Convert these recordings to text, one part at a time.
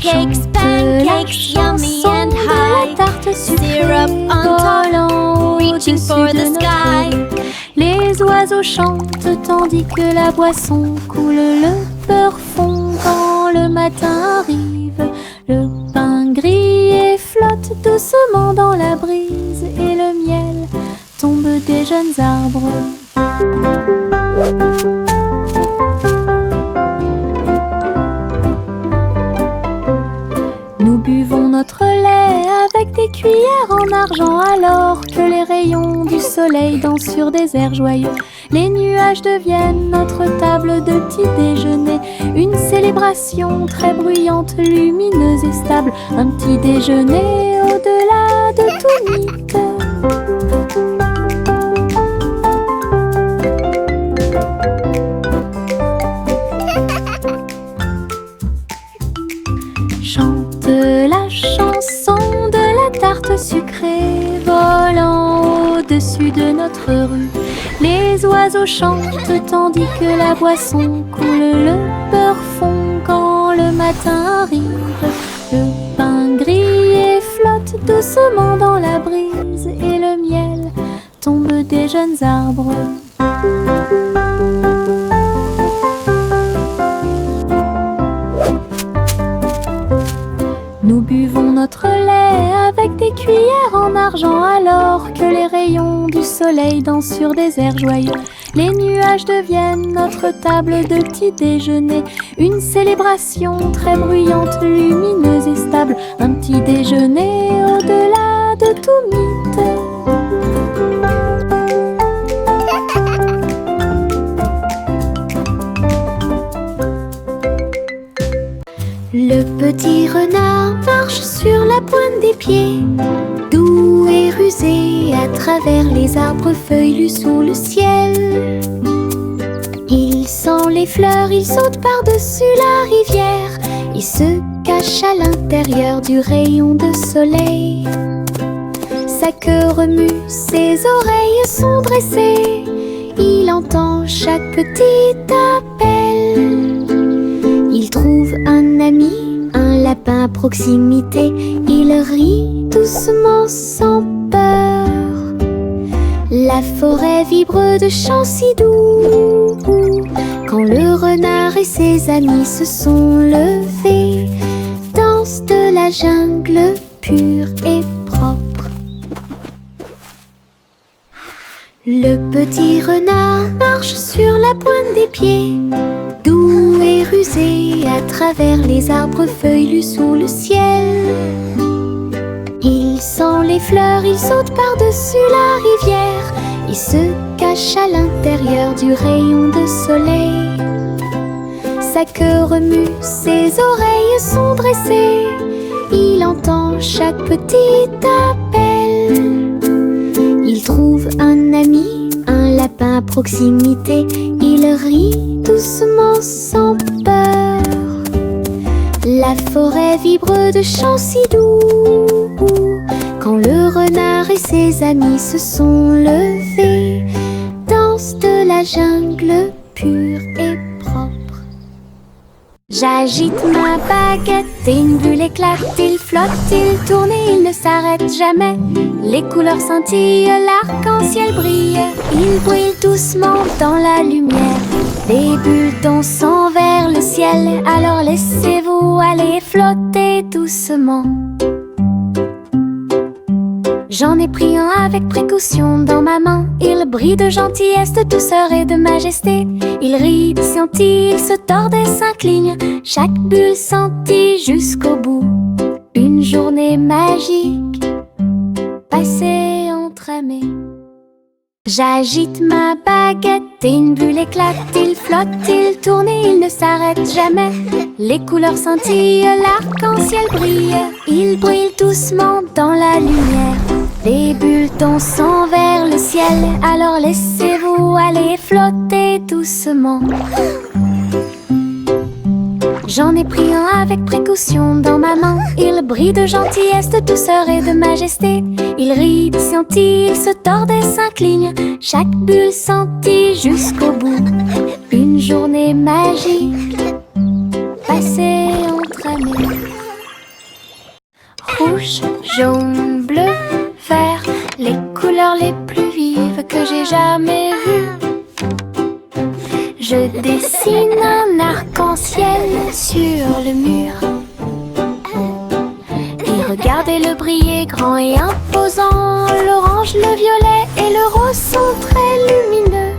Cupcakes, pancakes, yummy and high. Syrup on top, reaching for the sky. Les oiseaux chantent tandis que la boisson coule. Le beurre fond quand le matin arrive. Le pain grillé flotte doucement dans la brise. Et le miel tombe des jeunes arbres. Nous buvons notre lait avec des cuillères en argent alors que les rayons du soleil dansent sur des airs joyeux. Les nuages deviennent notre table de petit déjeuner, une célébration très bruyante, lumineuse et stable, un petit déjeuner au-delà de tout mythe. Chante la chanson de la tarte sucrée volant au-dessus de notre rue. Les oiseaux chantent tandis que la boisson coule. Le beurre fond quand le matin arrive. Le pain grillé flotte doucement dans la brise. Et le miel tombe des jeunes arbres. Nous buvons notre lait avec des cuillères en argent alors que les rayons du soleil dansent sur des airs joyeux. Les nuages deviennent notre table de petit déjeuner, une célébration très bruyante, lumineuse et stable, un petit déjeuner au-delà de tout mythe. Le petit renard marche sur la pointe des pieds, doux et rusé à travers les arbres feuillus sous le ciel. Il sent les fleurs, il saute par-dessus la rivière, il se cache à l'intérieur du rayon de soleil. Sa queue remue, ses oreilles sont dressées, il entend chaque petit appel. Il trouve un ami, un lapin à proximité. Il rit doucement sans peur. La forêt vibre de chants si doux. Quand le renard et ses amis se sont levés, danse de la jungle pure et propre. Le petit renard marche sur la pointe des pieds, doux et rusé à travers les arbres feuillus sous le ciel. Il sent les fleurs, il saute par-dessus la rivière, il se cache à l'intérieur du rayon de soleil. Sa queue remue, ses oreilles sont dressées, il entend chaque petit appel. Il trouve un ami, un lapin à proximité. Il rit doucement sans peur. La forêt vibre de chants si doux. Quand le renard et ses amis se sont levés, danse de la jungle pure et propre. J'agite ma baguette et une bulle éclate. Il flotte, il tourne et il ne s'arrête jamais. Les couleurs scintillent, l'arc-en-ciel brille. Il brille doucement dans la lumière. Des bulles dansant vers le ciel. Alors laissez-vous aller flotter doucement. J'en ai pris un avec précaution dans ma main. Il brille de gentillesse, de douceur et de majesté. Il rit, scintille, il se tord et s'incline. Chaque bulle sentit jusqu'au bout. Une journée magique passée entre amis. J'agite ma baguette et une bulle éclate. Il flotte, il tourne et il ne s'arrête jamais. Les couleurs scintillent, l'arc-en-ciel brille. Il brille doucement dans la lumière. Des bulles dansant vers le ciel. Alors laissez-vous aller flotter doucement. J'en ai pris un avec précaution dans ma main. Il brille de gentillesse, de douceur et de majesté. Il rit, scintille, il se tord et s'incline. Chaque bulle sentit jusqu'au bout. Une journée magique passée entre amis. Rouge, jaune, bleu, vert, les couleurs les plus vives que j'ai jamais vues. Je dessine un arc-en-ciel sur le mur. Et regardez-le briller grand et imposant. L'orange, le violet et le rose sont très lumineux.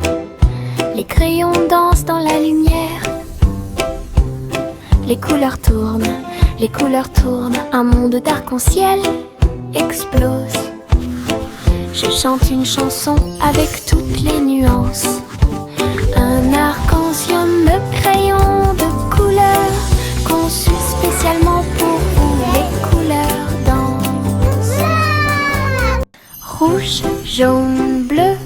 Les crayons dansent dans la lumière. Les couleurs tournent, un monde d'arc-en-ciel explose. Je chante une chanson avec toutes les nuances. Un arc-en-ciel de crayons de couleur conçu spécialement pour vous. Les couleurs dansent. Rouge, jaune, bleu,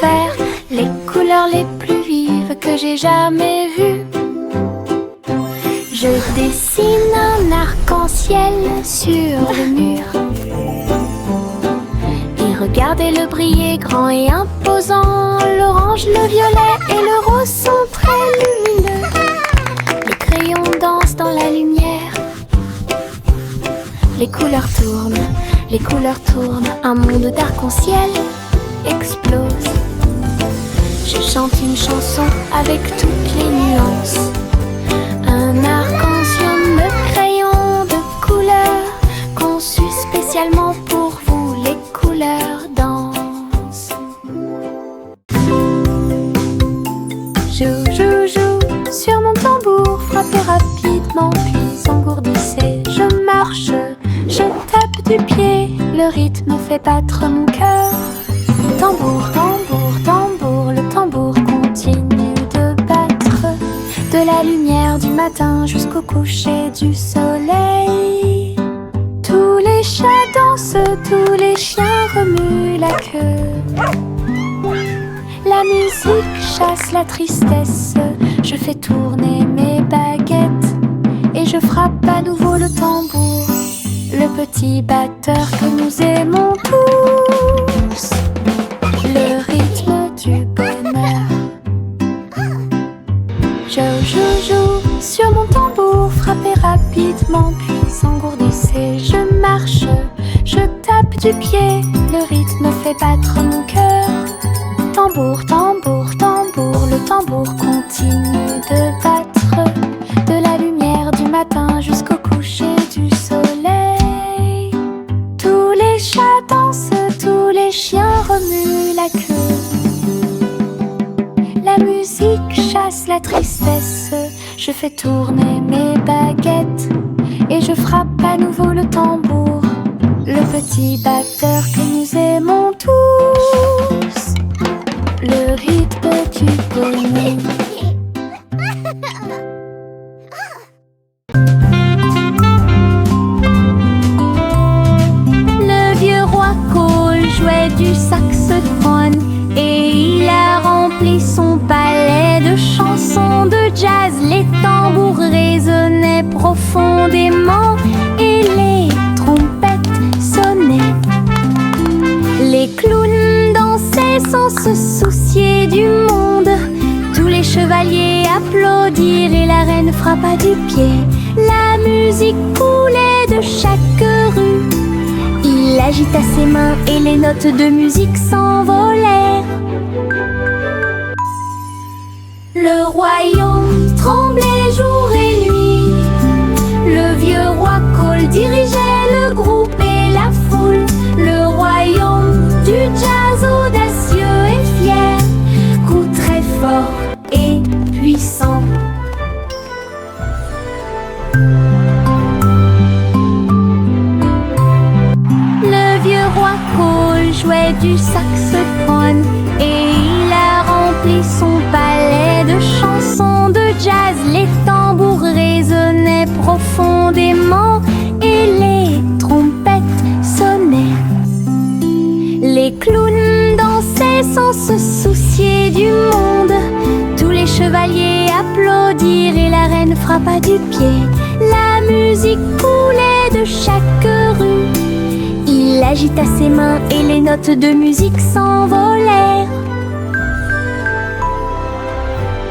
vert, les couleurs les plus vives que j'ai jamais vues. Je dessine un arc-en-ciel sur le mur. Et regardez-le briller grand et imposant. L'orange, le violet et le rose sont très lumineux. Les crayons dansent dans la lumière. Les couleurs tournent, un monde d'arc-en-ciel explose. Je chante une chanson avec toutes les nuances. Un arc-en-ciel de crayons de couleur conçu spécialement pour vous. Les couleurs dansent. Joue, joue, joue sur mon tambour, frappez rapidement puis engourdissez. Je marche, je tape du pied, le rythme fait battre mon cœur. Tambour, tambour, tambour, le tambour continue de battre. De la lumière du matin jusqu'au coucher du soleil. Tous les chats dansent, tous les chiens remuent la queue. La musique chasse la tristesse. Je fais tourner mes baguettes et je frappe à nouveau le tambour, le petit batteur que nous aimons tous. Le rythme du bonheur. Joue sur mon tambour, frappez rapidement puis engourdissez. Je marche, je tape du pied, le rythme fait battre mon cœur. Tambour, tambour, tambour, le tambour continue de battre. De la lumière du matin jusqu'au coucher du soleil. Tous les chats dansent, tous les chiens remuent la queue. La musique chasse la tristesse. Je fais tourner mes baguettes et je frappe à nouveau le tambour, le petit batteur que nous aimons tous. Le rythme du bonheur. Le vieux roi Cole jouait du saxophone et il a rempli son palais de chansons de jazz. Les tambours résonnaient profondément et les trompettes sonnaient. Les clowns dansaient sans se soucier du monde. Tous les chevaliers applaudirent et la reine frappa du pied. La musique coulait de chaque rue. Il agita ses mains et les notes de musique s'envolèrent. Le royaume tremblait jour et nuit. Le vieux roi Cole dirigeait le groupe et la foule. Le royaume du jazz audacieux et fier, coup très fort et puissant. Le vieux roi Cole jouait du saxophone et il a rempli son palais de chansons de jazz. Les tambours résonnaient profondément et les trompettes sonnaient. Les clowns dansaient sans se soucier du monde. Tous les chevaliers applaudirent et la reine frappa du pied. La musique coulait de chaque rue. Il agita ses mains et les notes de musique s'envolèrent.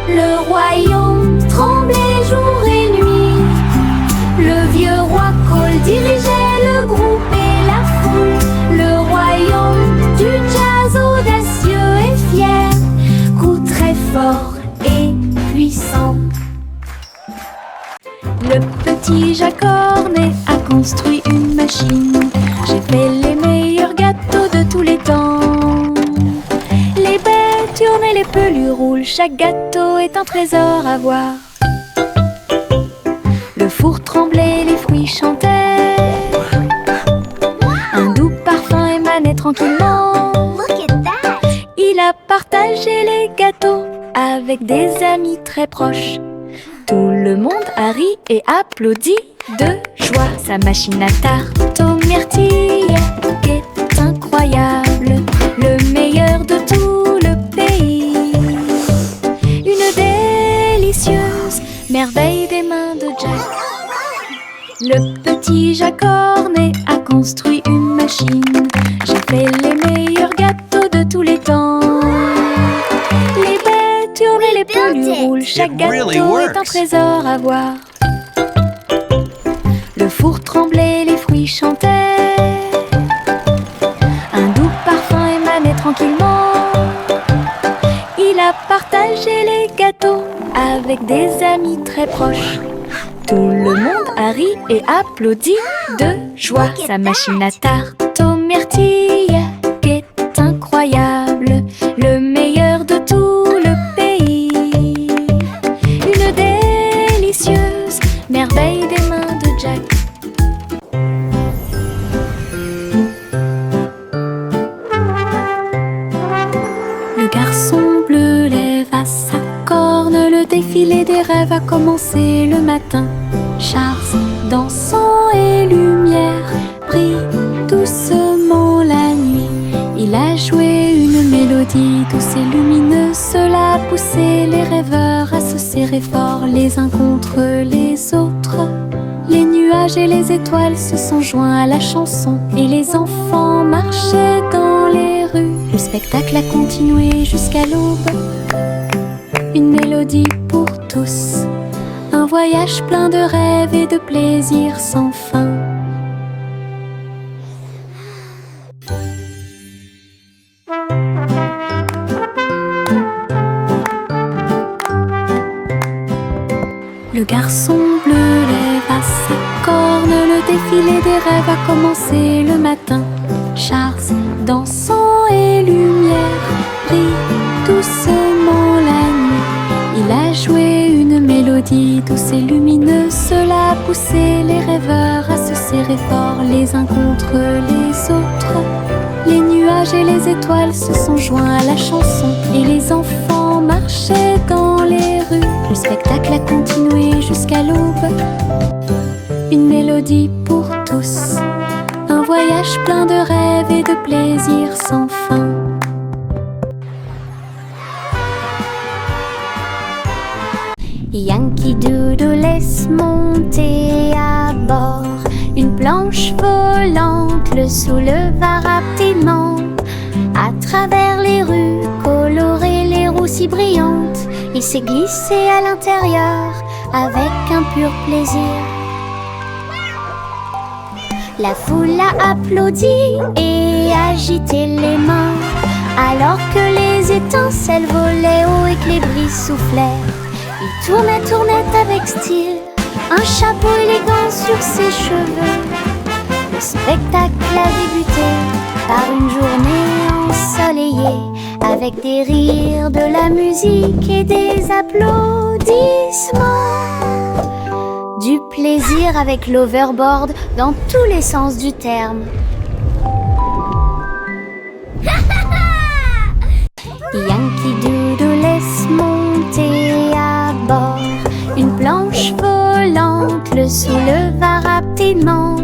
Le royaume tremblait jour et nuit. Le vieux roi Cole dirigeait le groupe petit Jacques Cornet a construit une machine. J'ai fait les meilleurs gâteaux de tous les temps. Les baies tournent et les pelures roulent, chaque gâteau est un trésor à voir. Le four tremblait, les fruits chantaient. Un doux parfum émanait tranquillement. Il a partagé les gâteaux avec des amis très proches. Tout le monde a ri et applaudi de joie. Sa machine à tarte aux myrtilles est incroyable, le meilleur de tout le pays. Une délicieuse merveille des mains de Jack. Le petit Jacques Cornet a construit une machine. J'ai fait les meilleurs gâteaux de tous les temps. Les baies tournent et les pelures roulent, chaque gâteau est un trésor à voir. Le four tremblait, les fruits chantaient. Un doux parfum émanait tranquillement. Il a partagé les gâteaux avec des amis très proches. Tout le monde a ri et applaudi de joie. Sa machine à tarte aux myrtilles est incroyable, le meilleur de tout le pays. Une délicieuse merveille des mains de Jack. Le garçon bleu lève sa corne, le défilé des rêves a commencé le matin. Charles, dansant et lumière, brille doucement la nuit. Il a joué une mélodie douce et lumineuse. Cela a poussé les rêveurs à se serrer fort les uns contre les autres. Les nuages et les étoiles se sont joints à la chanson et les enfants marchaient dans les rues. Le spectacle a continué jusqu'à l'aube. Une mélodie pour tous, un voyage plein de rêves et de plaisirs sans fin. Le garçon bleu lève sa corne, le défilé des rêves a commencé le matin. Charles, dansant et lumière, brille doucement la nuit. Il a joué une mélodie douce et lumineuse. Cela a poussé les rêveurs à se serrer fort les uns contre les autres. Les nuages et les étoiles se sont joints à la chanson et les enfants marchaient dans les rues. Le spectacle a continué jusqu'à l'aube. Une mélodie pour tous, un voyage plein de rêves et de plaisirs sans fin. Yankee Doodle laisse monter à bord une planche volante, le souleva rapidement. À travers les rues colorées, les roues si brillantes, il s'est glissé à l'intérieur avec un pur plaisir. La foule a applaudi et agité les mains, alors que les étincelles volaient haut et que les brises soufflaient. Il tournait avec style, un chapeau élégant sur ses cheveux. Le spectacle a débuté par une journée ensoleillée, avec des rires, de la musique et des applaudissements. Du plaisir avec l'overboard dans tous les sens du terme. Yankee Doodle laisse monter à bord une planche volante, le souleva rapidement.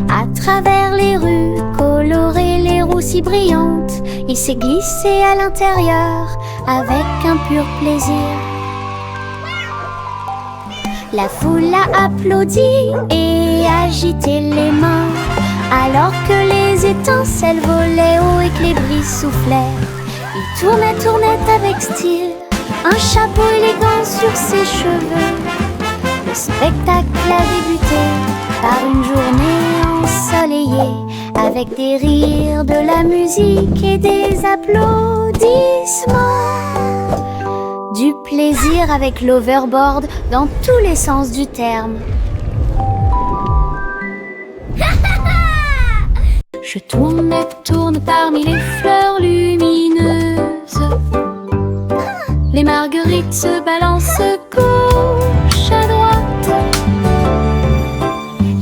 À travers les rues colorées, les roues si brillantes, il s'est glissé à l'intérieur avec un pur plaisir. La foule a applaudi et agité les mains, alors que les étincelles volaient haut et que les brises soufflaient. Il tournait avec style, un chapeau élégant sur ses cheveux. Le spectacle a débuté par une journée ensoleillée, avec des rires, de la musique et des applaudissements. Du plaisir avec l'overboard dans tous les sens du terme. Je tourne et tourne parmi les fleurs lumineuses. Les marguerites se balancent gauche à droite.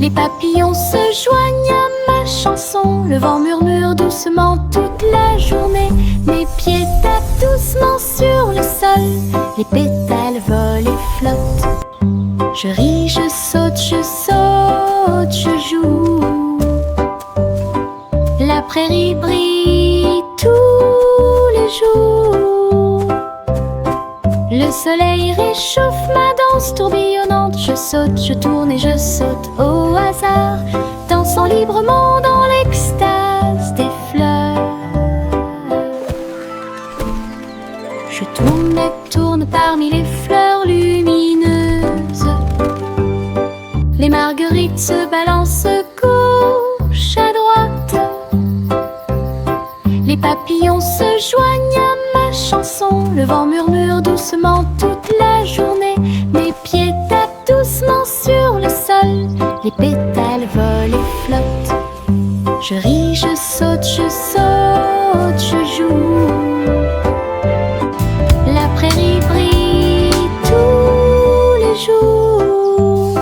Les papillons se joignent à ma chanson. Le vent murmure doucement toute la journée. Mes pieds tapent doucement sur le sol. Les pétales volent et flottent. Je ris, je saute, je joue. La prairie brille tous les jours. Le soleil réchauffe ma danse tourbillonnante. Je saute, je tourne et je saute au hasard, dansant librement dans l'extase des fleurs. Je tourne et tourne parmi les fleurs lumineuses. Les marguerites se balancent gauche à droite. Les papillons se joignent à ma chanson. Le vent murmure doucement toute la journée. Mes pieds tapent doucement sur le sol. Les pétales volent et flottent. Je ris, je saute, je joue. La prairie brille tous les jours.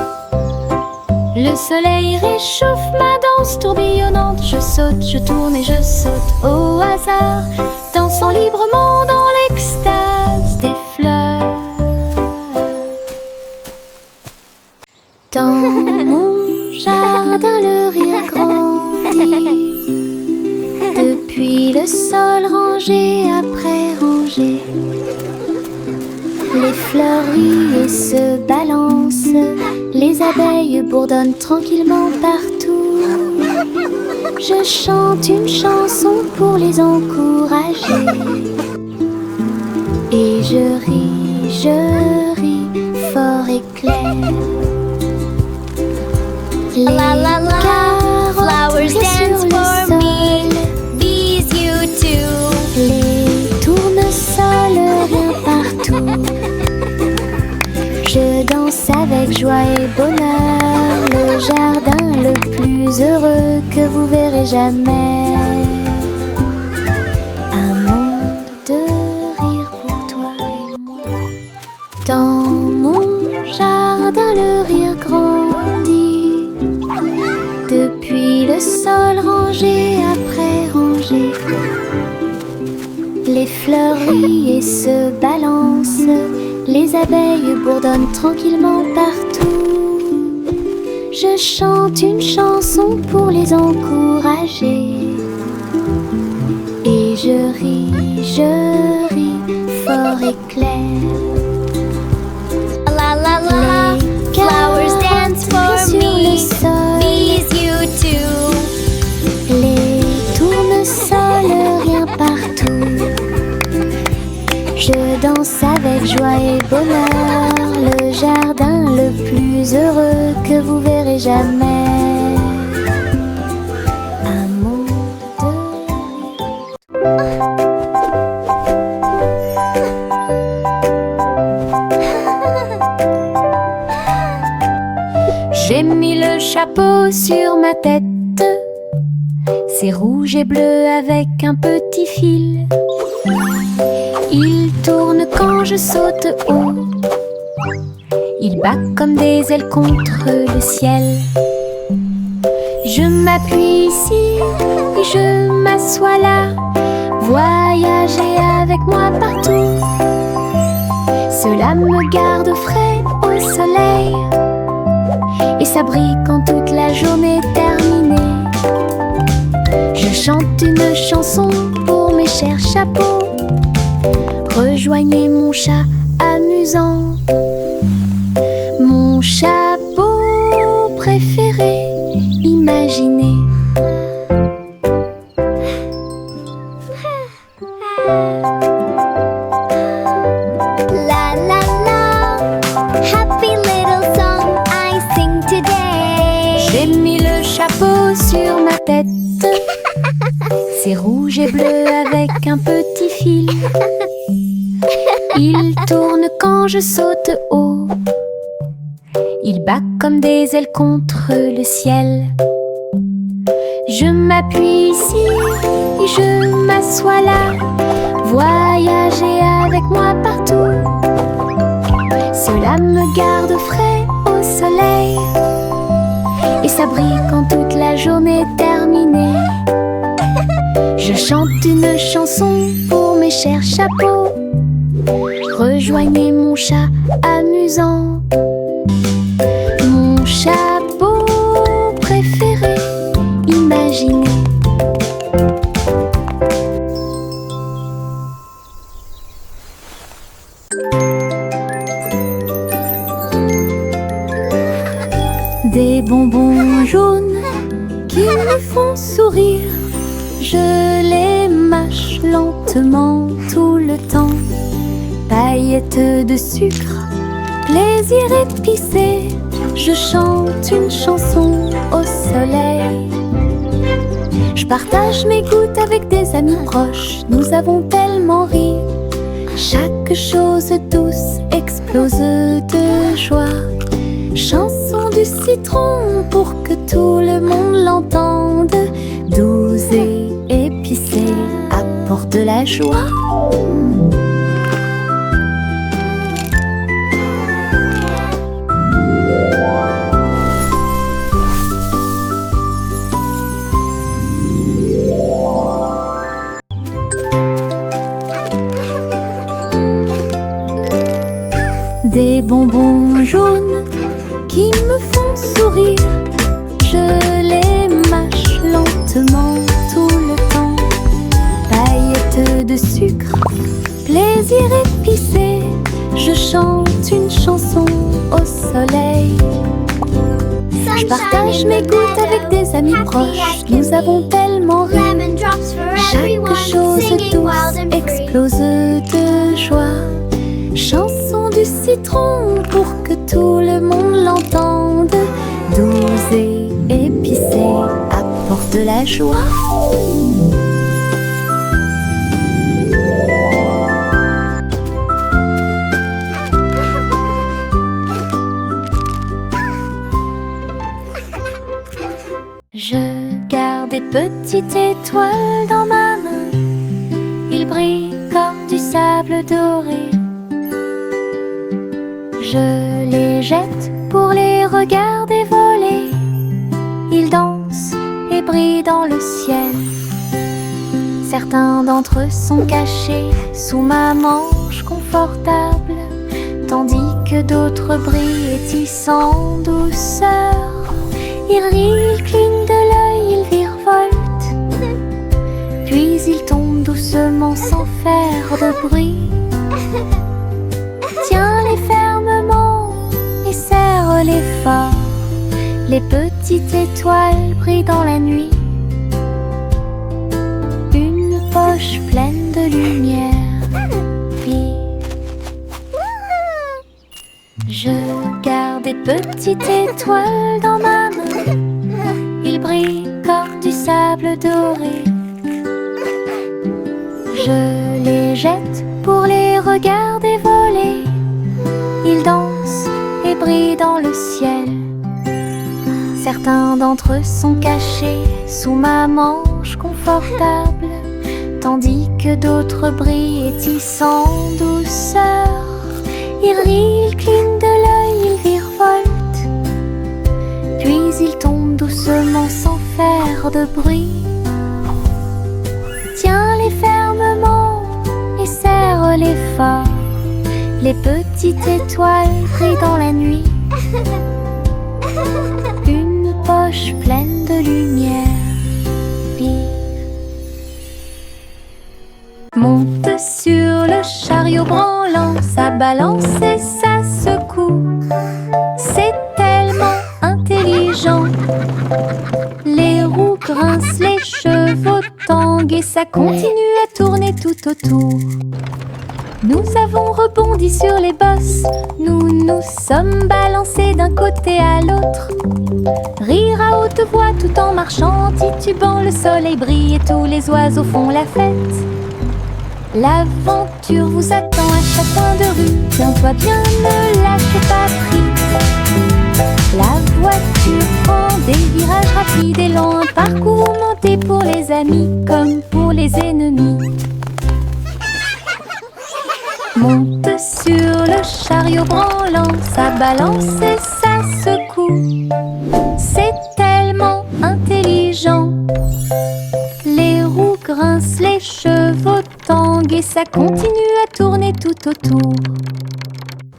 Le soleil réchauffe ma danse tourbillonnante. Je saute, je tourne et je saute au hasard, dansant librement dans l'extase des fleurs. Dans mon jardin, le rire grandit. Depuis le sol rangé après rangé, les fleurs rient et se balancent. Les abeilles bourdonnent tranquillement partout. Je chante une chanson pour les encourager. Et je ris fort et clair. Les Flowers dance for me. Bees, you too. Les tournesols rien partout. Je danse avec joie et bonheur. Le jardin le plus heureux que vous verrez jamais. Un monde de rire pour toi et moi. Dans mon jardin, le rire grandit. Depuis le sol rangé après rangé, les fleurs rient et se balancent. Les abeilles bourdonnent tranquillement partout. Je chante une chanson pour les encourager. Et je ris fort et clair. La la la. Flowers dance for sur me. le sol. Bees, you too. Les tournesols rien partout. Je danse avec joie et bonheur. Le jardin le plus heureux que vous verrez jamais. Un monde de J'ai mis le chapeau sur ma tête. C'est rouge et bleu avec un petit fil. Il tourne quand je saute haut. Il bat comme des ailes contre le ciel. Je m'appuie ici et je m'assois là. Voyager avec moi partout. Cela me garde au frais au soleil et s'abrite quand toute la journée est terminée. Je chante une chanson pour mes chers chapeaux. Rejoignez mon chat amusant. Mon chapeau préféré, imaginez. La la la. Happy little song I sing today. J'ai mis le chapeau sur ma tête. C'est rouge et bleu avec un petit fil. Il tourne quand je saute haut. Il bat comme des ailes contre le ciel. Je m'appuie ici et je m'assois là. Voyager avec moi partout, cela me garde frais au soleil et ça brille quand toute la journée est terminée. Je chante une chanson pour mes chers chapeaux. Rejoignez mon chat amusant. Mon chapeau préféré, imaginez. Des bonbons jaunes qui me font sourire. Je les mâche lentement tout le temps. Paillettes de sucre, plaisir épicé. Je chante une chanson au soleil. Je partage mes gouttes avec des amis proches. Nous avons tellement ri. Chaque chose douce explose de joie. Chanson du citron pour que tout le monde l'entende. Douce et épicée, apporte de la joie. Des bonbons jaunes qui me font sourire. Je les mâche lentement tout le temps. Paillettes de sucre, plaisir épicé. Je chante une chanson au soleil. Je partage mes gouttes avec des amis proches. Nous avons tellement ri. Chaque chose douce explose de joie. Chanson du citron pour que tout le monde l'entende. Douce et épicée, apporte de la joie. Je garde des petites étoiles dans ma main. Ils brillent comme du sable doré. Je les jette pour les regarder voler. Ils dansent et brillent dans le ciel. Certains d'entre eux sont cachés sous ma manche confortable, tandis que d'autres brillent et tissent en douceur. Ils rient, ils clignent de l'œil, ils virevoltent, puis ils tombent doucement sans faire de bruit. Tiens-les fermement et serre-les fort. Les petites étoiles brillent dans la nuit. Une poche pleine de lumière. Puis je garde des petites étoiles dans ma main. Ils brillent comme du sable doré. Je les jette pour les regarder voler. Ils dansent et brillent dans le ciel. Certains d'entre eux sont cachés sous ma manche confortable, tandis que d'autres brillent et tissent en douceur. Ils rient, ils clignent de l'œil, ils virevoltent, puis ils tombent doucement sans faire de bruit. Tiens-les fermement et serre-les fort. Les petites étoiles brillent dans la nuit. Une poche pleine de lumière vive. Monte sur le chariot branlant, ça balance et ça secoue. C'est tellement intelligent. Les roues grincent, les chevaux tanguent et ça continue à tourner tout autour. Nous avons rebondi sur les bosses, nous nous sommes balancés d'un côté à l'autre. Rire à haute voix tout en marchant, titubant, le soleil brille et tous les oiseaux font la fête. L'aventure vous attend à chaque coin de rue, tiens-toi bien, ne lâche pas prise. La voiture prend des virages rapides. rapide et lent, un parcours monté pour les amis comme pour les ennemis. Monte sur le chariot branlant, ça balance et ça secoue. C'est tellement intelligent. Les roues grincent, les chevaux tanguent et ça continue à tourner tout autour.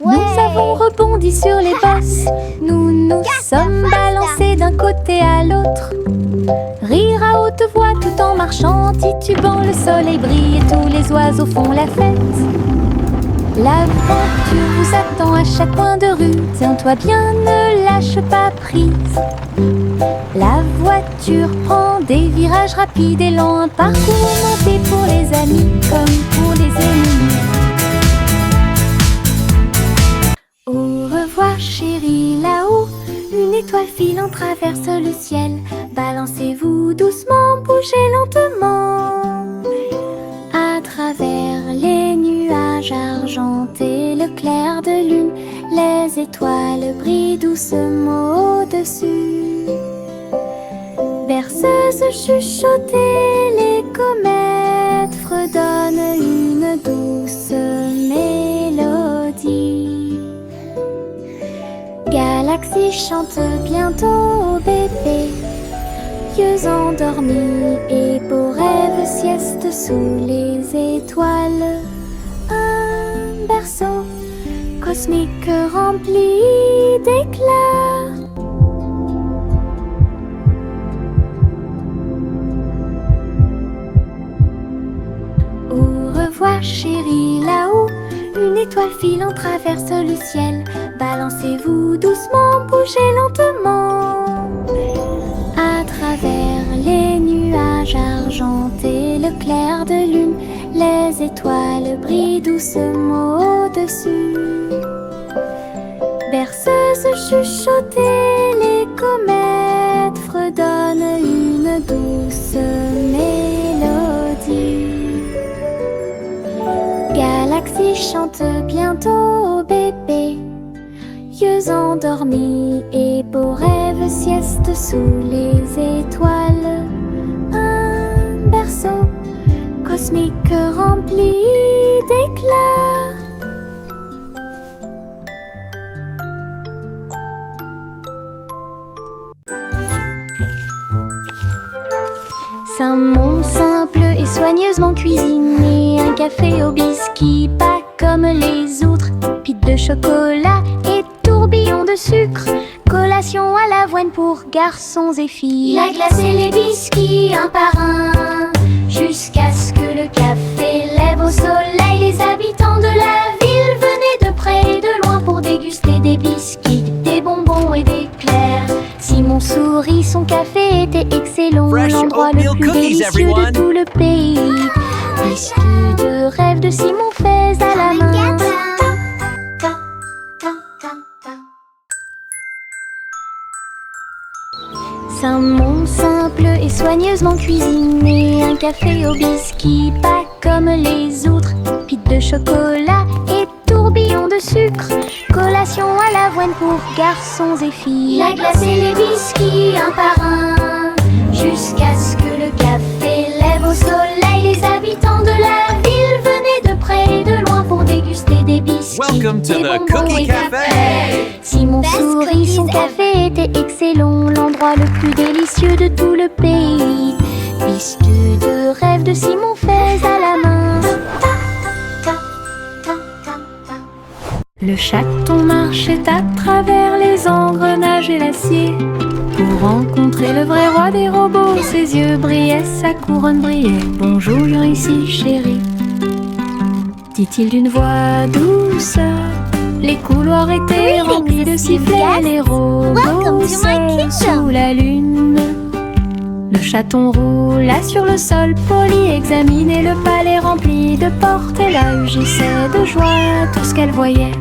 Nous avons rebondi sur les bosses, nous nous sommes balancés d'un côté à l'autre. Rire à haute voix tout en marchant, titubant, le soleil brille et tous les oiseaux font la fête. L'aventure vous attend à chaque coin de rue, tiens-toi bien, ne lâche pas prise. La voiture prend des virages rapides et lents, un parcours monté pour les amis comme pour les ennemis. Au revoir chérie, là-haut, une étoile filant traverse le ciel. Balancez-vous doucement, bougez lentement. À travers les nuages argentés, le clair de lune, les étoiles brillent doucement au-dessus. Berceuse chuchotée, les comètes fredonnent une douce mélodie. Galaxie chante bientôt au bébé, yeux endormis et beaux rêves, sieste sous les étoiles. Un berceau cosmique rempli d'éclats. Au revoir chérie, là-haut, une étoile filant traverse le ciel. Balancez-vous doucement, bougez lentement. À travers les nuages argentés, le clair de lune, les étoiles brillent doucement au-dessus. Berceuse chuchotée, les comètes fredonnent une douce mélodie. Galaxie chante bientôt au bébé, yeux endormis et beaux rêves, sieste sous les étoiles. Un berceau cosmique rempli d'éclats. C'est un monde simple et soigneusement cuisiné, un café au biscuit, pas comme les autres, pite de chocolat et tourbillon de sucre, collation à l'avoine pour garçons et filles. La glace et les biscuits un par un, jusqu'à ce que le café lève au soleil. Les habitants de la ville venaient de près et de loin pour déguster des biscuits, des bonbons et des éclairs. Simon sourit, son café était excellent, l'endroit le plus délicieux de tout le pays. Biscuits de rêve de Simon faits à la main. C'est un monde simple et soigneusement cuisiné, un café au biscuit, pas comme les autres, pite de chocolat et tourbillon de sucre, collation à l'avoine pour garçons et filles. La glace et les biscuits un par un, jusqu'à ce que le café lève au soleil. Les habitants de la ville venaient de près et de loin pour déguster des biscuits. Welcome to des the bonbons Cookie et des Cafe. fleurs. Simon Best sourit, cookies son café était excellent, l'endroit le plus délicieux de tout le pays. Biscuits de rêve de Simon faits à la main. Le chaton marchait à travers les engrenages et l'acier pour rencontrer le vrai roi des robots. Ses yeux brillaient, sa couronne brillait. Bonjour ici chérie, dit-il d'une voix douce. Les couloirs étaient remplis de sifflets, les robots Welcome to my seuls kingdom. sous la lune. Le chaton roula sur le sol poli, examinait le palais rempli de portes. Elle agissait de joie tout ce qu'elle voyait.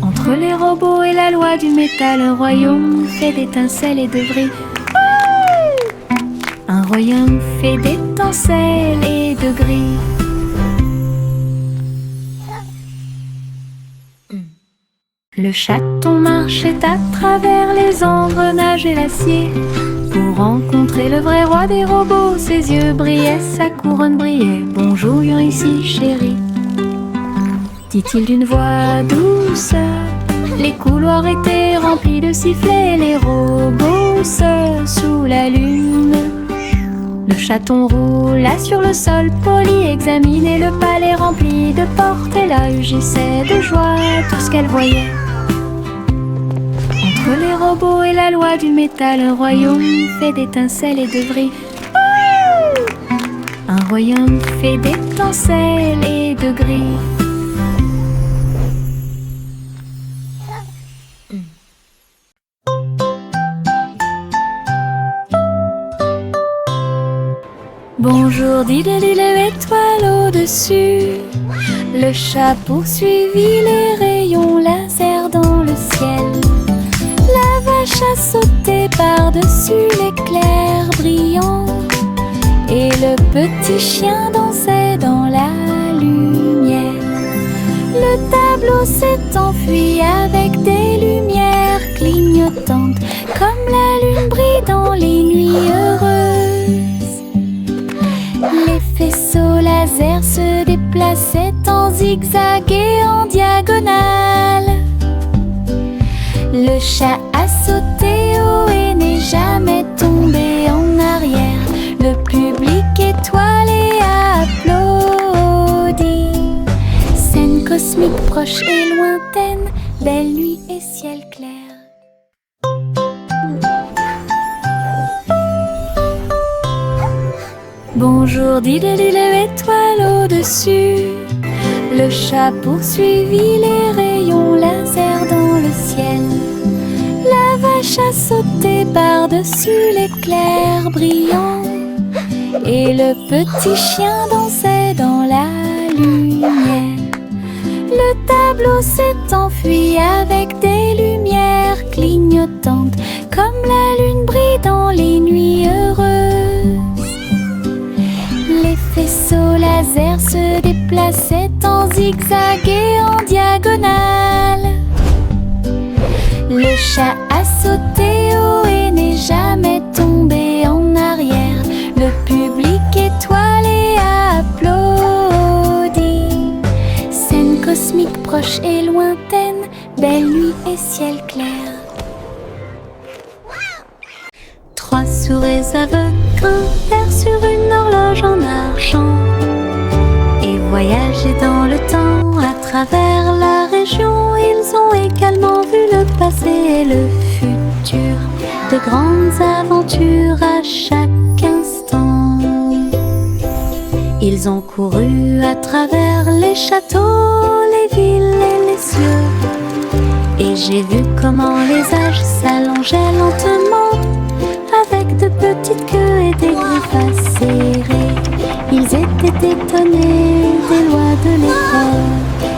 Entre les robots et la loi du métal, un royaume fait d'étincelles et de vris. Un royaume fait d'étincelles et de gris. Le chaton marchait à travers les engrenages et l'acier pour rencontrer le vrai roi des robots. Ses yeux brillaient, sa couronne brillait. Bonjour ici chérie, dit-il d'une voix douce. Les couloirs étaient remplis de sifflets, les robots seuls sous la lune. Le chaton roula sur le sol poli, examinait le palais rempli de portes et là rugissait de joie tout ce qu'elle voyait. Entre les robots et la loi du métal, un royaume fait d'étincelles et de griffes. Un royaume fait d'étincelles et de griffes. Bonjour, dit l'étoile au-dessus. Le chat poursuivit les rayons laser dans le ciel. La vache a sauté par-dessus l'éclair brillant et le petit chien dansait dans la lumière. Le tableau s'est enfui avec des lumières clignotantes comme la lune brille dans les nuits heureuses. Les faisceaux laser se déplaçaient en zigzag et en diagonale. Le chat a sauté haut et n'est jamais tombé en arrière. Le public étoilé a applaudi. Scène cosmique proche et lointaine, belle nuit et ciel clair. Bonjour, dit l'étoile au-dessus. Le chat poursuivit les rayons laser dans le ciel. La vache a sauté par-dessus l'éclair brillant et le petit chien dansait dans la lumière. Le tableau s'est enfui avec des lumières clignotantes comme la lune brille dans les nuits heureuses. Les faisceaux laser se déplaçaient en zigzag et en diagonale. Le chat a sauté haut et n'est jamais tombé en arrière. Le public étoilé a applaudi. Scène cosmique proche et lointaine, belle nuit et ciel clair. Trois souris aveugles grimpèrent sur une horloge en argent et voyageaient dans le temps à travers la région. Ils ont également vu le passé et le futur, de grandes aventures à chaque instant. Ils ont couru à travers les châteaux, les villes et les cieux, et j'ai vu comment les âges s'allongeaient lentement avec de petites queues et des griffes acérées. Ils étaient étonnés des lois de l'époque.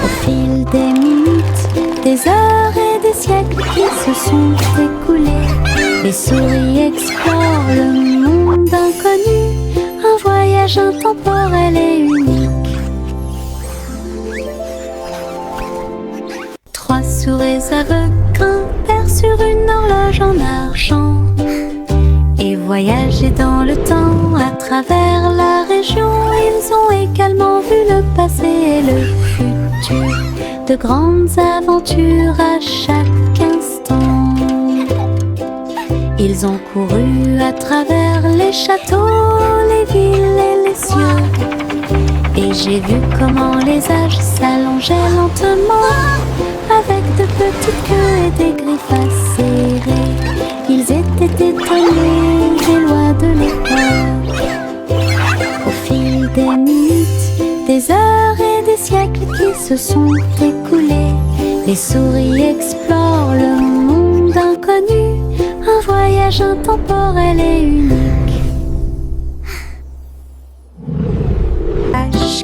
Au fil des minutes, des heures et des siècles qui se sont écoulés, les souris explorent le monde inconnu, un voyage intemporel et unique. Trois souris aveugles grimpèrent sur une horloge en argent et voyageaient dans le temps à travers la région. Ils ont également vu le passé et le futur, de grandes aventures à chaque instant. Ils ont couru à travers les châteaux, les villes et les cieux, et j'ai vu comment les âges s'allongeaient lentement avec de petites queues et des griffes acérées. Ils étaient étonnés des lois de l'époque. Au fil des minutes, des heures et des siècles qui se sont écoulés, les souris explorent le monde inconnu, un voyage intemporel et unique.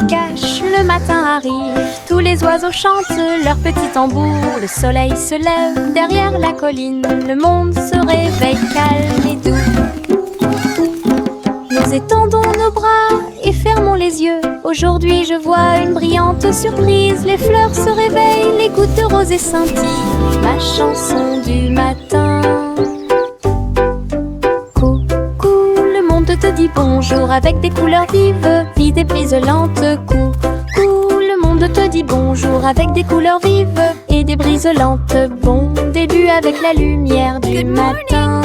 Cache, le matin arrive, tous les oiseaux chantent leur petit tambour. Le soleil se lève derrière la colline, le monde se réveille calme et doux. Nous étendons nos bras et fermons les les yeux. Aujourd'hui je vois une brillante surprise. Les fleurs se réveillent, les gouttes de rosée scintillent. Ma chanson du matin. Coucou, le monde te dit bonjour avec des couleurs vives, vives et brisolantes. Coucou, le monde te dit bonjour avec des couleurs vives et des brises lentes. Bon début avec la lumière du matin.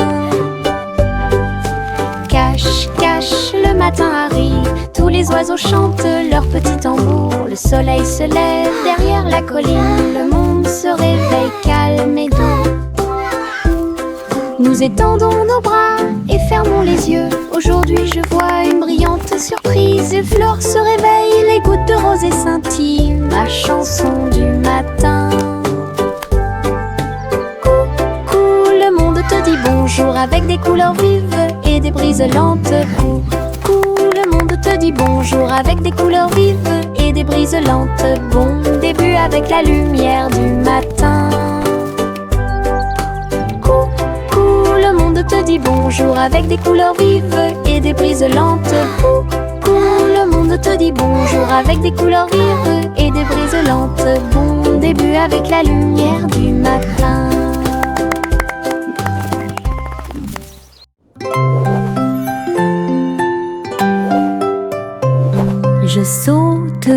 Cache, cache, le matin arrive. Tous les oiseaux chantent leur petit tambour. Le soleil se lève derrière la colline. Le monde se réveille calme et doux. Nous étendons nos bras et fermons les yeux. Aujourd'hui je vois une brillante surprise. Les fleurs se réveillent, les gouttes de rosée scintillent. Ma chanson du matin. Coucou, le monde te dit bonjour avec des couleurs vives et des brises lentes. Coucou, le monde te dit bonjour avec des couleurs vives et des brises lentes. Bon début avec la lumière du matin. Coucou, le monde te dit bonjour avec des couleurs vives et des brises lentes. Coucou, le monde te dit bonjour avec des couleurs vives et des brises lentes. Bon début avec la lumière du matin. Je saute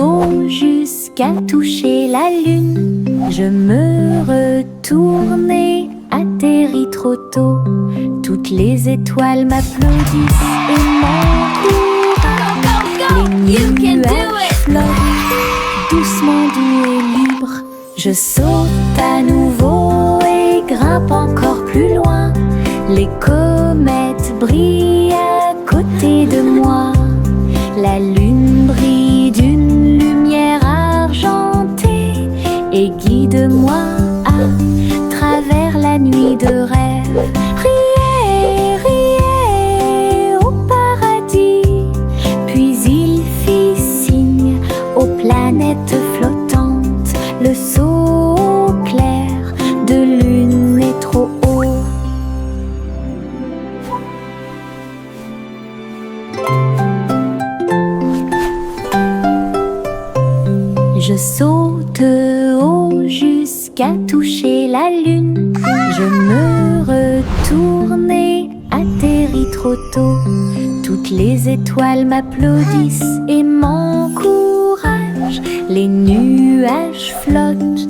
haut jusqu'à toucher la lune. Je me retourne et atterris trop tôt. Toutes les étoiles m'applaudissent et m'encouragent. Les nuages flottent doucement, doux et libres. Je saute à nouveau et grimpe encore plus loin. Les comètes brillent à côté de moi. La lune brille d'une lumière argentée et guide-moi à travers la nuit de rêve. Riez, riez au paradis. Puis il fit signe aux planètes flottantes. Le saut clair de lune est trop haut. Je saute haut jusqu'à toucher la lune. Je me retourne et atterris trop tôt. Toutes les étoiles m'applaudissent et m'encouragent. Les nuages flottent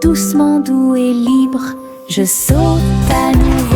doucement, doux et libres. Je saute à nouveau